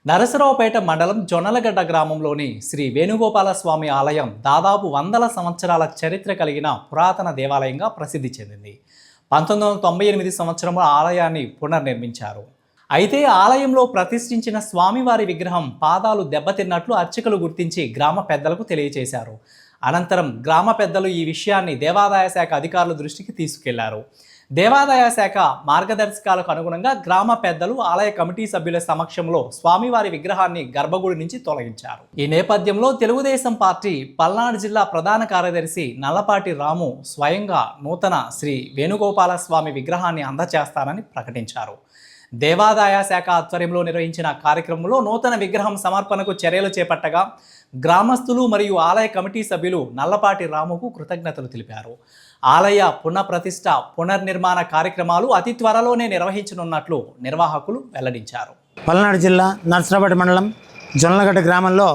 నరసరావుపేట మండలం జొన్నలగడ్డ గ్రామంలోని శ్రీ వేణుగోపాల స్వామి ఆలయం దాదాపు 100 సంవత్సరాల చరిత్ర కలిగిన పురాతన దేవాలయంగా ప్రసిద్ధి చెందింది. 1998 సంవత్సరంలో ఆలయాన్ని పునర్నిర్మించారు. అయితే ఆలయంలో ప్రతిష్ఠించిన స్వామివారి విగ్రహం పాదాలు దెబ్బతిన్నట్లు అర్చకులు గుర్తించి గ్రామ పెద్దలకు తెలియజేశారు. అనంతరం గ్రామ పెద్దలు ఈ విషయాన్ని దేవాదాయ శాఖ అధికారుల దృష్టికి తీసుకెళ్లారు. దేవాదాయ శాఖ మార్గదర్శకాలకు అనుగుణంగా గ్రామ పెద్దలు ఆలయ కమిటీ సభ్యుల సమక్షంలో స్వామివారి విగ్రహాన్ని గర్భగుడి నుంచి తొలగించారు. ఈ నేపథ్యంలో తెలుగుదేశం పార్టీ పల్నాడు జిల్లా ప్రధాన కార్యదర్శి నల్లపాటి రాము స్వయంగా నూతన శ్రీ వేణుగోపాల స్వామి విగ్రహాన్ని అందజేస్తానని ప్రకటించారు. దేవాదాయ శాఖ ఆధ్వర్యంలో నిర్వహించిన కార్యక్రమంలో నూతన విగ్రహం సమర్పణకు చర్యలు చేపట్టగా గ్రామస్తులు మరియు ఆలయ కమిటీ సభ్యులు నల్లపాటి రాముకు కృతజ్ఞతలు తెలిపారు. ఆలయ పునఃప్రతిష్ఠ పునర్నిర్మాణ కార్యక్రమాలు అతి త్వరలోనే నిర్వహించనున్నట్లు నిర్వాహకులు వెల్లడించారు. పల్నాడు జిల్లా నరసరావుపేట మండలం జొన్నలగడ్డ గ్రామంలో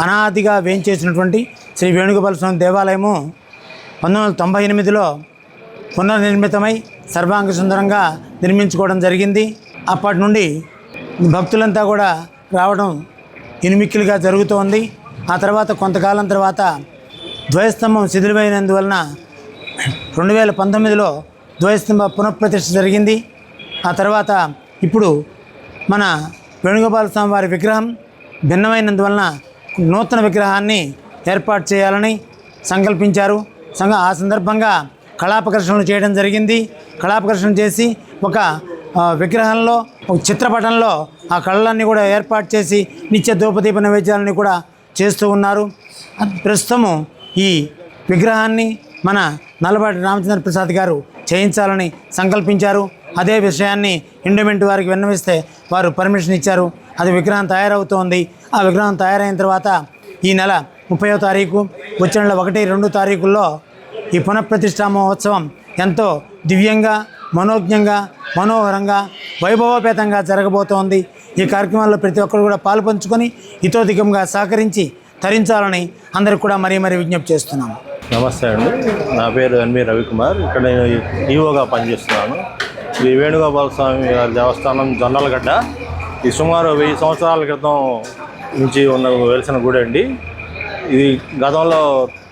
అనాదిగా వేంచేసినటువంటి శ్రీ వేణుగోపాల స్వామి దేవాలయము 1998లో పునర్నిర్మితమై సర్వాంగ సుందరంగా నిర్మించుకోవడం జరిగింది. అప్పటి నుండి భక్తులంతా కూడా రావడం ఇనుమిక్కిలుగా జరుగుతోంది. ఆ తర్వాత కొంతకాలం తర్వాత ధ్వజస్తంభం శిథిలమైనందువలన 2019లో ధ్వజస్తంభ పునఃప్రతిష్ఠ జరిగింది. ఆ తర్వాత ఇప్పుడు మన వేణుగోపాల స్వామి వారి విగ్రహం భిన్నమైనందువలన నూతన విగ్రహాన్ని ఏర్పాటు చేయాలని సంకల్పించారు. ఆ సందర్భంగా కళాప్రదర్శనలు చేయడం జరిగింది. కళాప్రదర్శన చేసి ఒక విగ్రహంలో ఒక చిత్రపటంలో ఆ కళలన్నీ కూడా ఏర్పాటు చేసి నిత్య ధూపదీప నైవేద్యాలని కూడా చేస్తూ ఉన్నారు. ప్రస్తుతము ఈ విగ్రహాన్ని మన నల్లపాటి రామచంద్ర ప్రసాద్ గారు చేయించాలని సంకల్పించారు. అదే విషయాన్ని ఎండోమెంట్ వారికి విన్నవిస్తే వారు పర్మిషన్ ఇచ్చారు. అది విగ్రహం తయారవుతోంది. ఆ విగ్రహం తయారైన తర్వాత ఈ నెల 30వ తారీఖు, వచ్చే నెల 1, 2 తారీఖుల్లో ఈ పునఃప్రతిష్ఠా మహోత్సవం ఎంతో దివ్యంగా, మనోజ్ఞంగా, మనోహరంగా, వైభవోపేతంగా జరగబోతోంది. ఈ కార్యక్రమాల్లో ప్రతి ఒక్కరు కూడా పాలుపంచుకొని ఇతోధికంగా సహకరించి తరించాలని అందరికి కూడా మరీ విజ్ఞప్తి చేస్తున్నాము. నమస్తే అండి, నా పేరు ఎన్వి రవికుమార్. ఇక్కడ నేను ఈవోగా పనిచేస్తున్నాను. శ్రీ వేణుగోపాల స్వామి వారి దేవస్థానం జొన్నలగడ్డ ఈ సుమారు 1000 సంవత్సరాల క్రితం నుంచి వెలిసిన గుడి అండి. ఇది గతంలో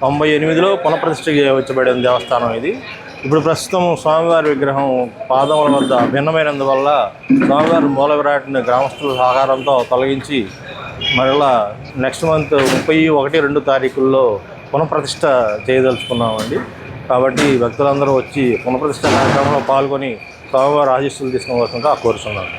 98లో పునఃప్రతిష్ఠ చేయబడిన దేవస్థానం ఇది. ఇప్పుడు ప్రస్తుతం స్వామివారి విగ్రహం పాదముల వద్ద భిన్నమైనందువల్ల స్వామివారి మూల విరాట్ని గ్రామస్తుల సహకారంతో తొలగించి మరలా నెక్స్ట్ మంత్ 31, 2 తారీఖుల్లో పునఃప్రతిష్ఠ చేయదలుచుకున్నామండి. కాబట్టి భక్తులందరూ వచ్చి పునఃప్రతిష్ఠ కార్యక్రమంలో పాల్గొని స్వామివారి ఆశీస్సులు తీసుకోవాల్సిందిగా కోరుతున్నాను.